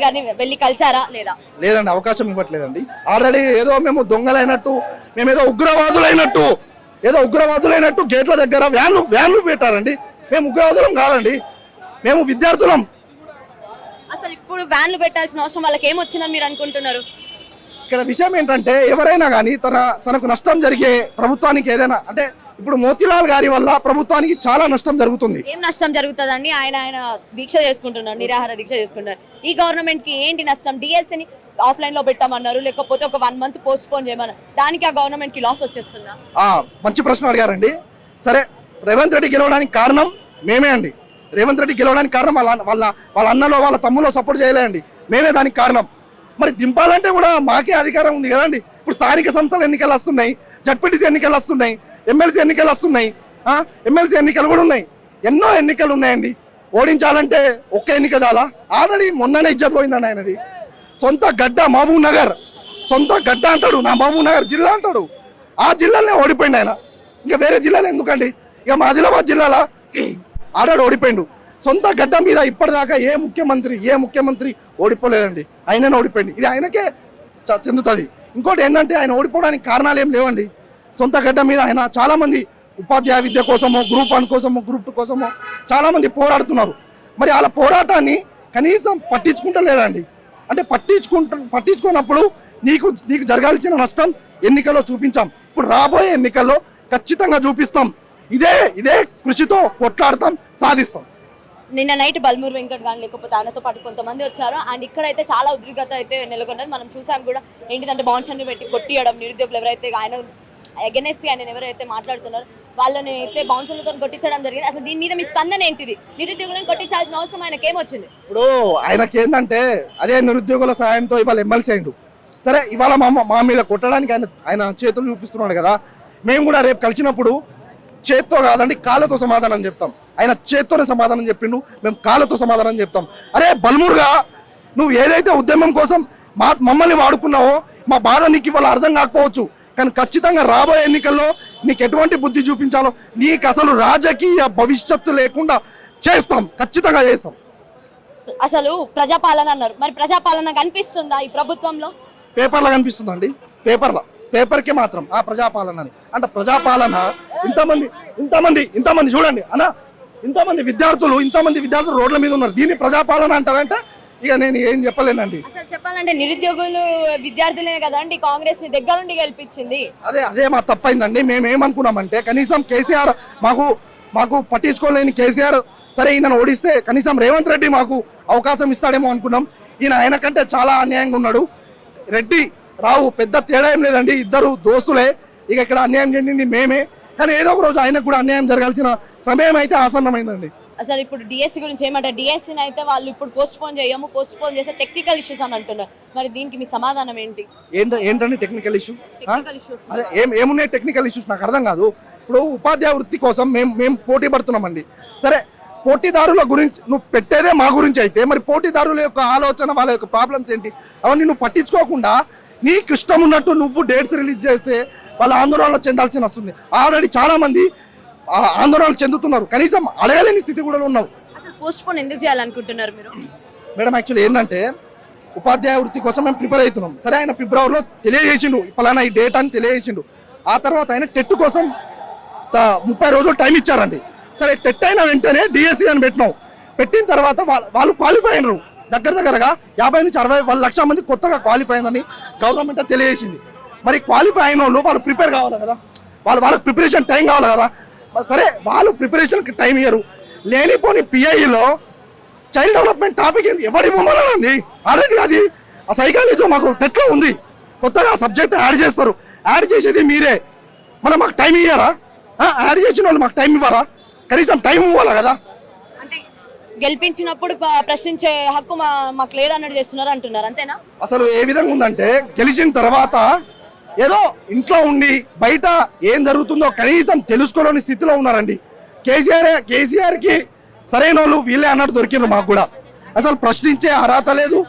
గారిని వెళ్ళి కలిసారా లేదా? లేదండి, అవకాశం ఇవ్వట్లేదండి. ఆల్రెడీ ఏదో మేము దొంగలైనట్టు, మేము ఏదో ఉగ్రవాదులైనట్టు గేట్ల దగ్గర వ్యాన్లు పెట్టారండి. మేము ఉగ్రవాదులం కాదండి, మేము విద్యార్థులం. అసలు ఇప్పుడు వ్యాన్లు పెట్టాల్సిన అవసరం వాళ్ళకి ఏమొచ్చిందని మీరు అనుకుంటున్నారు? ఇక్కడ విషయం ఏంటంటే ఎవరైనా కానీ తనకు నష్టం జరిగే ప్రభుత్వానికి ఏదైనా అంటే ఇప్పుడు మోతీలాల్ గారి వల్ల ప్రభుత్వానికి చాలా నష్టం జరుగుతుంది. ఏం నష్టం జరుగుతుందండి? ఆయన దీక్ష చేసుకుంటున్నారు, నిరాహార దీక్ష చేసుకుంటున్నారు. ఈ గవర్నమెంట్ కి ఏంటి నష్టం? డిఎస్సిని ఆఫ్లైన్ లో పెట్టామన్నారు, లేకపోతే ఒక 1 month పోస్ట్ పోన్ చేయమన్నారు. దానికి ఆ గవర్నమెంట్ కి లాస్ వచ్చేస్తుందా? మంచి ప్రశ్న అడిగారండి. సరే, రేవంత్ రెడ్డి గెలవడానికి కారణం మేమే అండి. రేవంత్ రెడ్డి గెలవడానికి కారణం వాళ్ళ అన్నలో వాళ్ళ తమ్ములో సపోర్ట్ చేయలేండి, మేమే దానికి కారణం. మరి దింపాలంటే కూడా మాకే అధికారం ఉంది కదండి. ఇప్పుడు స్థానిక సంస్థల ఎన్నికలు వస్తున్నాయి, జడ్పీటీసీ ఎన్నికలు వస్తున్నాయి, ఎమ్మెల్సీ ఎన్నికలు వస్తున్నాయి, ఎమ్మెల్సీ ఎన్నికలు కూడా ఉన్నాయి, ఎన్నో ఎన్నికలు ఉన్నాయండి. ఓడించాలంటే ఒక్క ఎన్నిక చాలా. ఆల్రెడీ మొన్ననే ఇజ్జత్ పోయిందండి ఆయనది. సొంత గడ్డ మహబూబ్ నగర్, సొంత గడ్డ అంటాడు, నా మహబూబ్ నగర్ జిల్లా అంటాడు. ఆ జిల్లాలోనే ఓడిపోయింది ఆయన. ఇంకా వేరే జిల్లాలో ఎందుకండి? ఇక మా ఆదిలాబాద్ జిల్లాలో ఆల్రెడీ ఓడిపోయిండు. సొంత గడ్డ మీద ఇప్పటిదాకా ఏ ముఖ్యమంత్రి ఓడిపోలేదండి, ఆయననే ఓడిపోయింది. ఇది ఆయనకే చెందుతుంది. ఇంకోటి ఏంటంటే ఆయన ఓడిపోవడానికి కారణాలు ఏం లేవండి. సొంత గడ్డ మీద ఆయన చాలామంది ఉపాధ్యాయ విద్య కోసమో, గ్రూప్ 1 కోసమో, గ్రూప్ 2 కోసమో చాలామంది పోరాడుతున్నారు. మరి వాళ్ళ పోరాటాన్ని కనీసం పట్టించుకుంటలేడండి. అంటే పట్టించుకున్నప్పుడు నీకు జరగాల్సిన నష్టం ఎన్నికల్లో చూపించాం, ఇప్పుడు రాబోయే ఎన్నికల్లో ఖచ్చితంగా చూపిస్తాం. ఇదే కృషితో కొట్లాడతాం, సాధిస్తాం. నిన్న నైట్ బల్మూర్ వెంకట్ గాని లేకపోతే ఆయనతో పాటు కొంతమంది వచ్చారు. అండ్ ఇక్కడైతే చాలా ఉద్రిక్తత అయితే నెలకొన్నది. మనం చూసాం కూడా. ఏంటిదంటే బాన్సన్ని పెట్టి కొట్టియడం, నిరుద్యోగులు ఎవరైతే ఆయన అగెనెస్ట్ ఆయన ఎవరైతే మాట్లాడుతున్నారో వాళ్ళని అయితే బౌన్సర్లతో కొట్టించడం జరిగింది. అసలు దీని మీద మీ స్పందన ఏంటిది? నిరుద్యోగులను కొట్టించాల్సిన అవసరం ఆయనకి ఏమొచ్చింది? ఇప్పుడు ఆయనకి ఏంటంటే అదే నిరుద్యోగుల సాయంతో ఇవాళ ఎమ్మెల్సీ అయిండు. సరే, ఇవాళ మా మీద కొట్టడానికి ఆయన చేతులు చూపిస్తున్నాడు కదా. మేము కూడా రేపు కలిసినప్పుడు చేత్తో కాదండి కాళ్ళతో సమాధానం చెప్తాం. ఆయన చేత్తోనే సమాధానం చెప్పిండు, మేము కాళ్ళతో సమాధానం చెప్తాం. అరే బల్మూరుగా, నువ్వు ఏదైతే ఉద్యమం కోసం మమ్మల్ని వాడుకున్నావో మా బాధ నీకు ఇవాళ అర్థం కాకపోవచ్చు, కానీ ఖచ్చితంగా రాబోయే ఎన్నికల్లో నీకు ఎటువంటి బుద్ధి చూపించాలో, నీకు అసలు రాజకీయ భవిష్యత్తు లేకుండా చేస్తాం, ఖచ్చితంగా చేస్తాం. అసలు ప్రజాపాలన అన్నారు, మరి ప్రజాపాలన కనిపిస్తుందా ఈ ప్రభుత్వంలో? పేపర్లో కనిపిస్తుందండి, పేపర్కే మాత్రం ఆ ప్రజాపాలన అని. అంటే ప్రజాపాలన ఇంతమంది చూడండి అన్న, ఇంతమంది విద్యార్థులు రోడ్ల మీద ఉన్నారు. దీన్ని ప్రజాపాలన అంటారంటే ఇక నేను ఏం చెప్పలేనండి. అసలు చెప్పాలంటే నిరుద్యోగులు విద్యార్థులే కదండి కాంగ్రెస్ ని దగ్గర నుండి గెలిపించింది. అదే మా తప్పైందండి. మేము ఏమనుకున్నామంటే కనీసం కేసీఆర్ మాకు పట్టించుకోలేని కేసీఆర్, సరే ఈయనను ఓడిస్తే కనీసం రేవంత్ రెడ్డి మాకు అవకాశం ఇస్తాడేమో అనుకున్నాం. ఆయన కంటే చాలా అన్యాయంగా ఉన్నాడు. రెడ్డి రావు పెద్ద తేడా ఏం లేదండి, ఇద్దరు దోస్తులే. ఇక ఇక్కడ అన్యాయం చెందింది మేమే, కానీ ఏదో ఒక రోజు ఆయనకు కూడా అన్యాయం జరగాల్సిన సమయం అయితే ఆసన్నమైందండి. అసలు ఇప్పుడు డిఎస్సి గురించి ఏమంటారు? డిఎస్సిని అయితే వాళ్ళు ఇప్పుడు పోస్ట్ పోన్ చేస్తే టెక్నికల్ ఇష్యూస్ అని అంటున్నారు. మరి దీనికి మీ సమాధానం ఏంటి? ఏంటంటే టెక్నికల్ ఇష్యూ అదే ఏమున్నాయి టెక్నికల్ ఇష్యూస్ నాకు అర్థం కాదు. ఇప్పుడు ఉపాధ్యాయ వృత్తి కోసం మేము పోటీ పడుతున్నామండి. సరే, పోటీదారుల గురించి నువ్వు పెట్టేదే మా గురించి అయితే మరి పోటీదారుల యొక్క ఆలోచన, వాళ్ళ యొక్క ప్రాబ్లమ్స్ ఏంటి, అవన్నీ నువ్వు పట్టించుకోకుండా నీకు ఇష్టం ఉన్నట్టు నువ్వు డేట్స్ రిలీజ్ చేస్తే వాళ్ళ ఆందోళన చెందాల్సి వస్తుంది. ఆల్రెడీ చాలా మంది ఆందోళన చెందుతున్నారు, కనీసం అడగలేని స్థితి కూడా ఉన్నావు. అసలు పోస్ట్ పోన్ ఎందుకు చేయాలనుకుంటున్నారు మీరు? మేడం, యాక్చువల్లీ ఏంటంటే ఉపాధ్యాయ వృత్తి కోసం మేము ప్రిపేర్ అవుతున్నాం. సరే, ఆయన ఫిబ్రవరిలో తెలియజేసిండు పలానా ఈ డేట్ అని తెలియజేసిండు. ఆ తర్వాత ఆయన టెట్ కోసం 30 రోజులు టైం ఇచ్చారండి. సరే, టెట్ అయిన వెంటనే డిఎస్సి అని పెట్టిన తర్వాత వాళ్ళు క్వాలిఫై అయినారు. దగ్గరగా 50 నుంచి 60 లక్షల మంది కొత్తగా క్వాలిఫై అయిందని గవర్నమెంట్ తెలియజేసింది. మరి క్వాలిఫై అయిన వాళ్ళు ప్రిపేర్ కావాలి కదా, వాళ్ళకి ప్రిపరేషన్ టైం కావాలి కదా. సరే, వాళ్ళు ప్రిపరేషన్కి టైం ఇయ్యరు. లేనిపోని పిఐలో చైల్డ్ డెవలప్మెంట్ టాపిక్ ఎవరి ఇవ్వమనండి. ఆల్రెడీ అది ఆ సైకాలజీ మాకు టెట్లో ఉంది. కొత్తగా సబ్జెక్ట్ యాడ్ చేస్తారు, యాడ్ చేసేది మీరే. మళ్ళీ మాకు టైం ఇయ్యారా? యాడ్ చేసిన వాళ్ళు మాకు టైం ఇవ్వరా? కనీసం టైం ఇవ్వాలి కదా. అంటే గెలిపించినప్పుడు ప్రశ్నించే హక్కు మాకు లేదన్నట్టు చేస్తున్నారు అంటున్నారు, అంతేనా? అసలు ఏ విధంగా ఉందంటే గెలిచిన తర్వాత ఏదో ఇంట్లో ఉండి బయట ఏం జరుగుతుందో కనీసం తెలుసుకోలేని స్థితిలో ఉన్నారండి. కేసీఆర్కి సరైన వాళ్ళు వీళ్ళే అన్నట్టు దొరికినారు మాకు కూడా. అసలు ప్రశ్నించే అర్హత లేదు.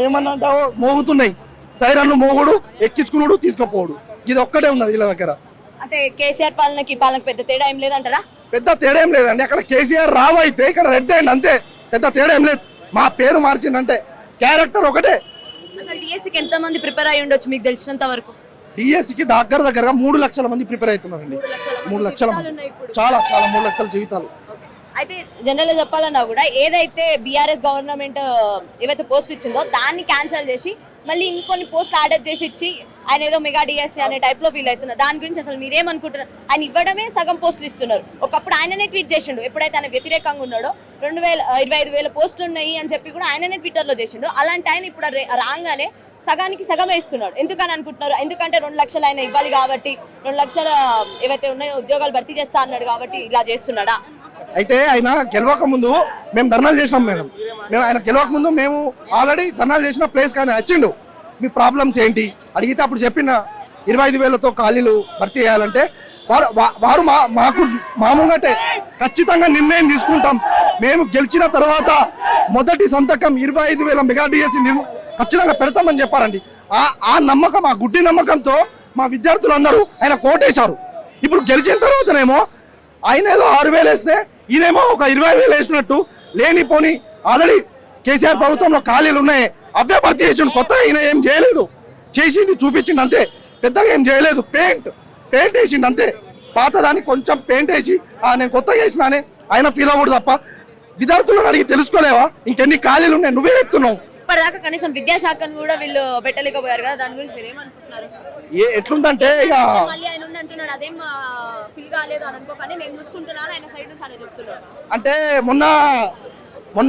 ఏమన్నా అంటావో మోగుతున్నాయి, సైరన్లు మోగుడు, ఎక్కించుకున్నాడు, తీసుకుపోడు, ఇది ఒక్కటే ఉన్నది వీళ్ళ దగ్గర. అంటే కేసీఆర్ పాలనకి పెద్ద తేడా ఏం లేదంటారా? పెద్ద తేడా ఏం లేదండి. అక్కడ కేసీఆర్ రావు అయితే ఇక్కడ రెడ్ అండ్ అంతే, పెద్ద తేడా ఏం లేదు. మా పేరు మార్చిందంటే క్యారెక్టర్ ఒకటే. అసలు డిఎస్సికి ఎంత మంది ప్రిపేర్ అయ్యి ఉండొచ్చు మీకు తెలిసినంత వరకు? డిఎస్సికి దగ్గరగా 3 లక్షల మంది ప్రిపేర్ అవుతున్నారండి. 3 లక్షల మంది, చాలా 3 లక్షల జీవితాలు. అయితే జనరల్గా చెప్పాలన్నా కూడా ఏదైతే బీఆర్ఎస్ గవర్నమెంట్ ఏవైతే పోస్టులు ఇచ్చిందో దాన్ని క్యాన్సిల్ చేసి మళ్ళీ ఇంకొన్ని పోస్ట్ ఆర్డర్ చేసి ఇచ్చి ఆయన ఏదో మెగా డిఎస్సీ అనే టైప్లో ఫీల్ అవుతున్నారు. దాని గురించి అసలు మీరేమనుకుంటున్నారు? ఆయన ఇవ్వడమే సగం పోస్టులు ఇస్తున్నారు. ఒకప్పుడు ఆయననే ట్వీట్ చేసిండు, ఎప్పుడైతే ఆయన వ్యతిరేకంగా ఉన్నాడో 25,000 పోస్టులు ఉన్నాయి అని చెప్పి కూడా ఆయననే ట్విట్టర్లో చేసిండు. అలాంటి ఆయన ఇప్పుడు రాగానే సగానికి సగమే ఇస్తున్నాడు. ఎందుకని అనుకుంటున్నారు? ఎందుకంటే 2 లక్షలు ఆయన ఇవ్వాలి కాబట్టి, 2 లక్షల ఏవైతే ఉన్నాయో ఉద్యోగాలు భర్తీ చేస్తా అన్నాడు కాబట్టి ఇలా చేస్తున్నాడా? అయితే ఆయన గెలవక ముందు మేము ధర్నాలు చేసినాం మేడం. ఆయన గెలవక ముందు మేము ఆల్రెడీ ధర్నాలు చేసిన ప్లేస్ కానీ వచ్చిండు. మీ ప్రాబ్లమ్స్ ఏంటి అడిగితే అప్పుడు చెప్పిన 25,000తో ఖాళీలు భర్తీ చేయాలంటే వారు మాకు మామూలుగా ఖచ్చితంగా నిర్ణయం తీసుకుంటాం, మేము గెలిచిన తర్వాత మొదటి సంతకం 25,000 మెగా డిఎస్సీ ఖచ్చితంగా పెడతామని చెప్పారండి. ఆ నమ్మకం, ఆ గుడ్డి నమ్మకంతో మా విద్యార్థులందరూ ఆయన కోటేశారు. ఇప్పుడు గెలిచిన తర్వాతనేమో ఆయన ఏదో 6,000 వేస్తే ఈయనేమో ఒక 20,000 వేసినట్టు లేనిపోని ఆల్రెడీ కేసీఆర్ ప్రభుత్వంలో ఖాళీలు ఉన్నాయి, అవే భర్తీ చేసిండు. కొత్తగా ఈయన ఏం చేయలేదు, చేసింది చూపించిండు అంతే, పెద్దగా ఏం చేయలేదు. పెయింట్ వేసిండు అంతే. పాతదానికి కొంచెం పెయింట్ వేసి నేను కొత్తగా వేసిన అని ఆయన ఫీల్ అవ్వడు తప్ప విద్యార్థులను అడిగి తెలుసుకోలేవా ఇంకెన్ని ఖాళీలు ఉన్నాయి? నువ్వే చెప్తున్నావు. ఇప్పటిదాకా కనీసం విద్యాశాఖను కూడా వీళ్ళు పెట్టలేకపోయారు కదా, దాని గురించి మీరు ఏమనుకుంటున్నారు? ఎట్లుందంటే ఇక మళ్ళీ ఆయన అంటున్నాడు అదేం ఫీల్ కాలేదు అని అనుకోకండి, నేను చూసుకుంటున్నాను ఆయన సైడ్ నుంచి అని చెప్తున్నాడు. అంటే మొన్న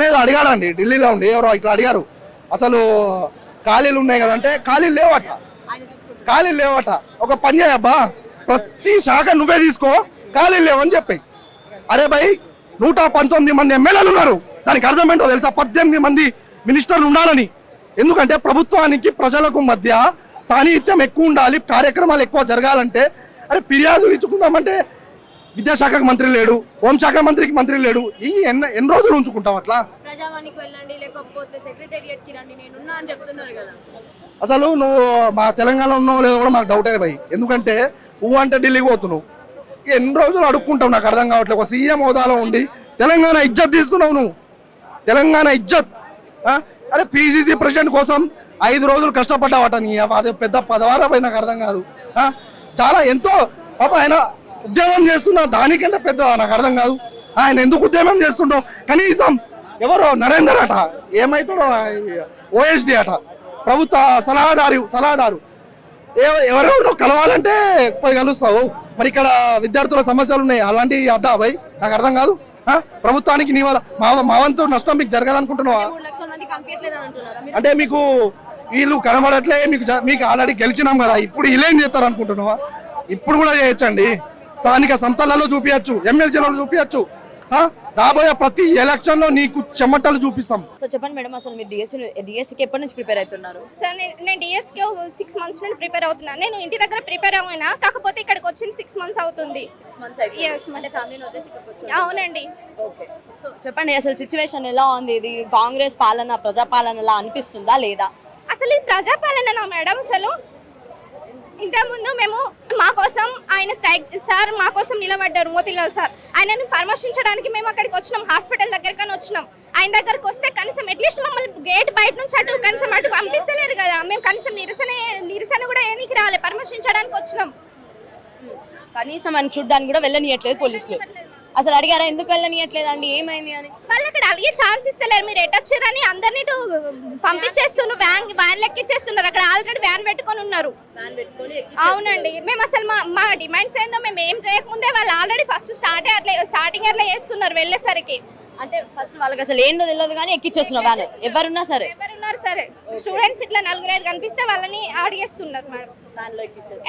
ఏదో అడిగాడండి ఢిల్లీలో ఉండి, ఎవరో ఇట్లా అడిగారు అసలు ఖాళీలు ఉన్నాయి కదంటే ఖాళీలు లేవట. ఒక పని చేయబ్బా, ప్రతి శాఖ నువ్వే తీసుకో, ఖాళీలు లేవని చెప్పాయి. అరే భయ్ 119 మంది ఎమ్మెల్యేలు ఉన్నారు, దానికి అర్థం ఏంటో తెలుసా? 18 మంది మినిస్టర్లు ఉండాలని. ఎందుకంటే ప్రభుత్వానికి ప్రజలకు మధ్య సాన్నిహిత్యం ఎక్కువ ఉండాలి, కార్యక్రమాలు ఎక్కువ జరగాలంటే. అరే ఫిర్యాదులు ఇచ్చుకుందామంటే విద్యాశాఖకు మంత్రి లేడు, హోంశాఖ మంత్రికి మంత్రి లేడు. ఎన్ని రోజులు ఉంచుకుంటాం అట్లా? ప్రజావానికి వెళ్ళండి, లేకపోతే సెక్రటేరియట్ కి రండి, నేనున్నా అని చెప్తున్నారు కదా. అసలు నువ్వు మా తెలంగాణలో ఉన్నావు లేదో కూడా మాకు డౌటే భయ్. ఎందుకంటే నువ్వు అంటే ఢిల్లీకి పోతున్నావు, ఎన్ని రోజులు అడుక్కుంటావు? నాకు అర్థం కావట్లేదు. ఒక సీఎం హోదాలో ఉండి తెలంగాణ ఇజ్జత్ తీస్తున్నావు నువ్వు, తెలంగాణ ఇజ్జత్. అరే పిసిసి ప్రెసిడెంట్ కోసం 5 రోజులు కష్టపడ్డావట, నీ అదే పెద్ద పదవారా పోయి నాకు అర్థం కాదు. చాలా ఎంతో పాప ఆయన ఉద్యమం చేస్తున్నా, దానికంటే పెద్ద నాకు అర్థం కాదు. ఆయన ఎందుకు ఉద్యమం చేస్తుండో కనీసం ఎవరో నరేందర్ అట, ఏమైతాడో ఓఎస్డి అట, ప్రభుత్వ సలహాదారు ఎవరెవరో కలవాలంటే పోయి కలుస్తావు. మరి ఇక్కడ విద్యార్థుల సమస్యలు ఉన్నాయి, అలాంటివి అద్దా భయ్? నాకు అర్థం కాదు. ప్రభుత్వానికి నీ వల్ల మా వంతు నష్టం మీకు జరగాలనుకుంటున్నావా? అంటే మీకు వీళ్ళు కనబడట్లే, మీకు ఆల్రెడీ గెలిచినాం కదా, ఇప్పుడు వీళ్ళేం చేస్తారు అనుకుంటున్నావా? ఇప్పుడు కూడా చేయొచ్చండి, స్థానిక సంస్థలలో చూపించచ్చు, ఎమ్మెల్యేలలో చూపించచ్చు. రాబోయే ప్రతి ఎలక్షన్ లో నీకు చెమటలు చూపిస్తాం. సో చెప్పండి మేడం, అసలు మీరు డిఎస్సికి ఎప్పటి నుంచి ప్రిపేర్ అవుతున్నారు? సార్ నేను డిఎస్కి 6 months నుండి ప్రిపేర్ అవుతున్నాను. నేను ఇంటి దగ్గర ప్రిపేర్ అయినా, కాకపోతే ఇక్కడికి వచ్చింది 6 months అవుతుంది. అవునండి. సో చెప్పండి, అసలు సిచ్యువేషన్ ఎలా ఉంది? ఇది కాంగ్రెస్ పాలన, ప్రజాపాలనలా అనిపిస్తుందా లేదా? అసలు ఈ ప్రజాపాలన మేడం, అసలు ఇంతకుముందు మేము మా కోసం ఆయన సార్ మా కోసం నిలబడ్డారు, మోతిలాల్ సార్. ఆయనను పరామర్శించడానికి మేము అక్కడికి వచ్చినాం, హాస్పిటల్ దగ్గరకని వచ్చినాం. ఆయన దగ్గరకు వస్తే కనీసం అట్లీస్ట్ మమ్మల్ని గేట్ బయట నుంచి కనీసం అటు పంపిస్తలేరు కదా. మేము కనీసం నిరసన కూడా ఏనికి రాలే, పరామర్శించడానికి వచ్చినాం. కనీసం అని చూడడానికి కూడా వెళ్ళనియట్లేదు పోలీసులు. అసలు అడిగారా ఎందుకు వెళ్ళనియట్లేదు అండి, ఏమైంది అని? వాళ్ళు అక్కడ అడిగే ఛాన్స్ ఇస్తలేరు. మీరు ఎట్టొచ్చారని అందరినీ పంపించేస్తున్నారు, వ్యాన్ లెక్కిచ్చేస్తున్నారు. అక్కడ ఆల్రెడీ వ్యాన్ పెట్టుకొని ఉన్నారు. అవునండి. మేము అసలు మా డిమాండ్స్ ఏందో మేము ఏం చేయకముందే వాళ్ళు ఆల్రెడీ ఫస్ట్ స్టార్టింగ్ అట్లా చేస్తున్నారు వెళ్ళేసరికి. అంటే ఫస్ట్ వాళ్ళకి అసలు ఏందో తెలియదు కానీ ఎక్కిచ్చేస్తున్నారు వ్యాన్. ఎవరున్నారు సరే స్టూడెంట్స్ ఇట్లా 4-5 కనిపిస్తే వాళ్ళని అడిగేస్తున్నారు మేడం.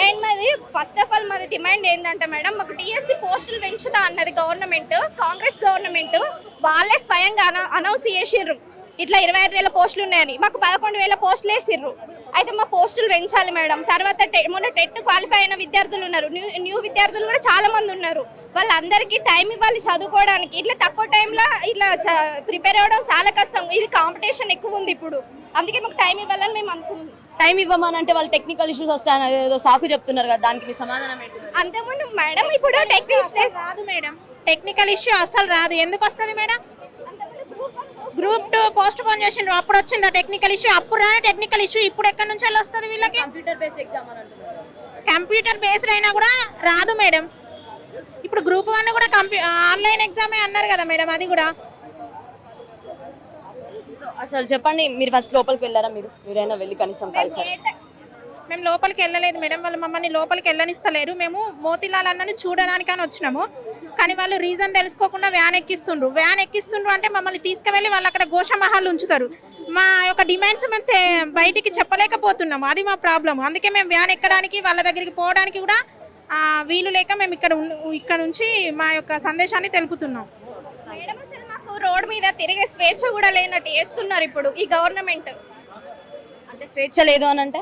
అండ్ మాది ఫస్ట్ ఆఫ్ ఆల్ మాది డిమాండ్ ఏంటంటే మేడం, మాకు డిఎస్సి పోస్టులు పెంచుతా అన్నది గవర్నమెంట్, కాంగ్రెస్ గవర్నమెంట్ వాళ్ళే స్వయంగా అనౌన్స్ చేసిర్రు ఇట్లా 25,000 పోస్టులు ఉన్నాయని. మాకు 11,000 పోస్టులు వేసిర్రు. అయితే మా పోస్టులు పెంచాలి మేడం. తర్వాత మొన్న టెట్ క్వాలిఫై అయిన విద్యార్థులు ఉన్నారు, న్యూ విద్యార్థులు కూడా చాలా మంది ఉన్నారు. వాళ్ళందరికీ టైం ఇవ్వాలి చదువుకోవడానికి. ఇట్లా తక్కువ టైంలో ఇట్లా ప్రిపేర్ అవ్వడం చాలా కష్టం. ఇది కాంపిటీషన్ ఎక్కువ ఉంది ఇప్పుడు, అందుకే మాకు టైం ఇవ్వాలని మేము అనుకుంటున్నాం. టైం ఇవ్వమని అంటే వాళ్ళు టెక్నికల్ ఇష్యూస్ వస్తాయని ఏదో సాకు చెప్తున్నారు కదా, దానికి మీ సమాధానం ఏంటి? అంతకుముందు మేడం ఇప్పుడు టెక్నికల్ రాదు మేడం, టెక్నికల్ ఇష్యూ అసలు రాదు. ఎందుకు వస్తుంది మేడం? గ్రూప్ 2 పోస్ట్ పోన్ చేసిండ్రు, అప్పుడు వచ్చిందా టెక్నికల్ ఇష్యూ? అప్పుడు రాని టెక్నికల్ ఇష్యూ ఇప్పుడు ఎక్కడి నుంచి వస్తుంది వీళ్ళకి? కంప్యూటర్ బేస్డ్ ఎగ్జామ్ అని అంటున్నారు. కంప్యూటర్ బేస్డ్ అయినా కూడా రాదు మేడం. ఇప్పుడు గ్రూప్ 1 కూడా ఆన్లైన్ ఎగ్జామే అన్నారు కదా మేడం, అది కూడా. సో అసలు చెప్పండి, మీరు ఫస్ట్ లోపలికి వెళ్ళారా? మీరైనా వెళ్ళి కనీసం కలిసారా? మేము లోపలికి వెళ్ళలేదు మేడం, వాళ్ళు మమ్మల్ని లోపలికి వెళ్ళనిస్తలేరు. మేము మోతీలాల్ అన్నని చూడడానికని వచ్చినాము, కానీ వాళ్ళు రీజన్ తెలుసుకోకుండా వ్యాన్ ఎక్కిస్తుండ్రు అంటే మమ్మల్ని తీసుకువెళ్ళి వాళ్ళు అక్కడ గోషమహల్ ఉంచుతారు. మా యొక్క డిమాండ్స్ మేము బయటికి చెప్పలేకపోతున్నాము, అది మా ప్రాబ్లం. అందుకే మేము వ్యాన్ ఎక్కడానికి వాళ్ళ దగ్గరికి పోవడానికి కూడా వీలు లేక మేము ఇక్కడ నుంచి మా యొక్క సందేశాన్ని తెలుపుతున్నాం. మేడం అసలు మాకు రోడ్ మీద తిరిగే స్వేచ్ఛ కూడా లేనట్టు చేస్తున్నారు ఇప్పుడు ఈ గవర్నమెంట్. అంటే స్వేచ్ఛ లేదు అని అంటే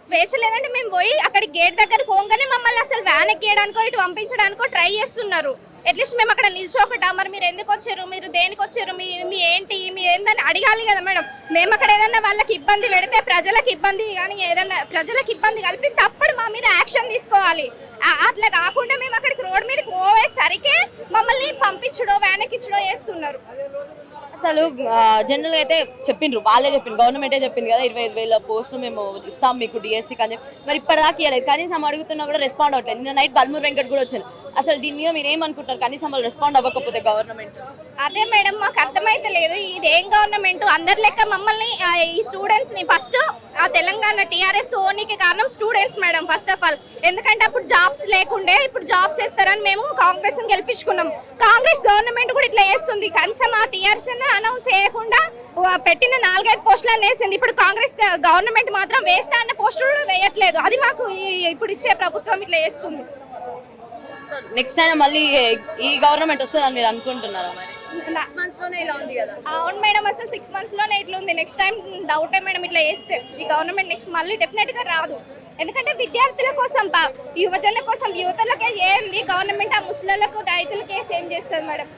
స్వేచ్ఛ లేదంటే మేము పోయి అక్కడ గేట్ దగ్గర పోగానే మమ్మల్ని అసలు వ్యాన్ ఎక్కియడానికో ఇటు పంపించడానికో ట్రై చేస్తున్నారు. అట్లీస్ట్ మేము అక్కడ నిల్చోకట, మరి మీరు ఎందుకు వచ్చారు, మీరు దేనికి వచ్చారు, మీ ఏంటి, మీ ఏందని అడగాలి కదా మేడం. మేము అక్కడ ఏదన్నా వాళ్ళకి ఇబ్బంది పెడితే, ప్రజలకు ఇబ్బంది కానీ ఏదన్నా ప్రజలకు ఇబ్బంది కల్పిస్తే అప్పుడు మా మీద యాక్షన్ తీసుకోవాలి. అట్లా కాకుండా మేము అక్కడికి రోడ్ మీదకి పోయేసరికి మమ్మల్ని పంపించడో వ్యాన్ ఎక్కించడో చేస్తున్నారు. అసలు జనరల్గా అయితే వాళ్ళే చెప్పిండ్రు, గవర్నమెంటే చెప్పింది కదా 25,000 పోస్టులు మేము ఇస్తాం మీకు డిఎస్సికి అని చెప్పి. మరి ఇప్పటిదాకా ఇవ్వలేదు, కనీసం అడుగుతున్నా కూడా రెస్పాండ్ అవ్వట్లేదు. నిన్న నైట్ బల్మూర్ వెంకట్ కూడా వచ్చాను. అసలు దీని మీద మీరు ఏమనుకుంటారు? కనీసం వాళ్ళు రెస్పాండ్ అవ్వకపోతే గవర్నమెంట్? అదే మేడం మాకు అర్థమైతే లేదు, ఇది ఏం గవర్నమెంట్. అందరి లెక్క మమ్మల్ని ఈ స్టూడెంట్స్ని ఫస్ట్ ఆ తెలంగాణ టీఆర్ఎస్ ఓనికి కారణం students madam first of all. ఎందుకంటే అప్పుడు జాబ్స్ లేకుండే, ఇప్పుడు జాబ్స్ వేస్తారని మేము కాంగ్రెస్ని గెలిపించుకున్నాం. కాంగ్రెస్ గవర్నమెంట్ కూడా ఇట్లా వేస్తుంది. కనీసం ఆ టీఆర్ఎస్ అనౌన్స్ చేయకుండా పెట్టిన 4-5 పోస్టులను వేసింది. ఇప్పుడు కాంగ్రెస్ గవర్నమెంట్ మాత్రం వేస్తా అన్న పోస్టులు వేయట్లేదు. అది మాకు ఇప్పుడు ఇచ్చే ప్రభుత్వం ఇట్లా చేస్తుంది. నెక్స్ట్ టైం మళ్ళీ ఈ గవర్నమెంట్ వస్తుందని మీరు అనుకుంటున్నారా? మరి 6 months లోనే ఇలా ఉంది కదా. అవును మేడం, అసలు 6 months లోనే ఇట్లా ఉంది. నెక్స్ట్ టైం డౌటే మేడం, ఇట్లా చేస్తే ఈ గవర్నమెంట్ నెక్స్ట్ మళ్ళీ డెఫినెట్ గా రాదు. ఎందుకంటే విద్యార్థుల కోసం, యువజన కోసం, యువతలకే ఏంది గవర్నమెంట్, ఆ ముస్లింలకు రైతులకే సేమ్ చేస్తుంది మేడం.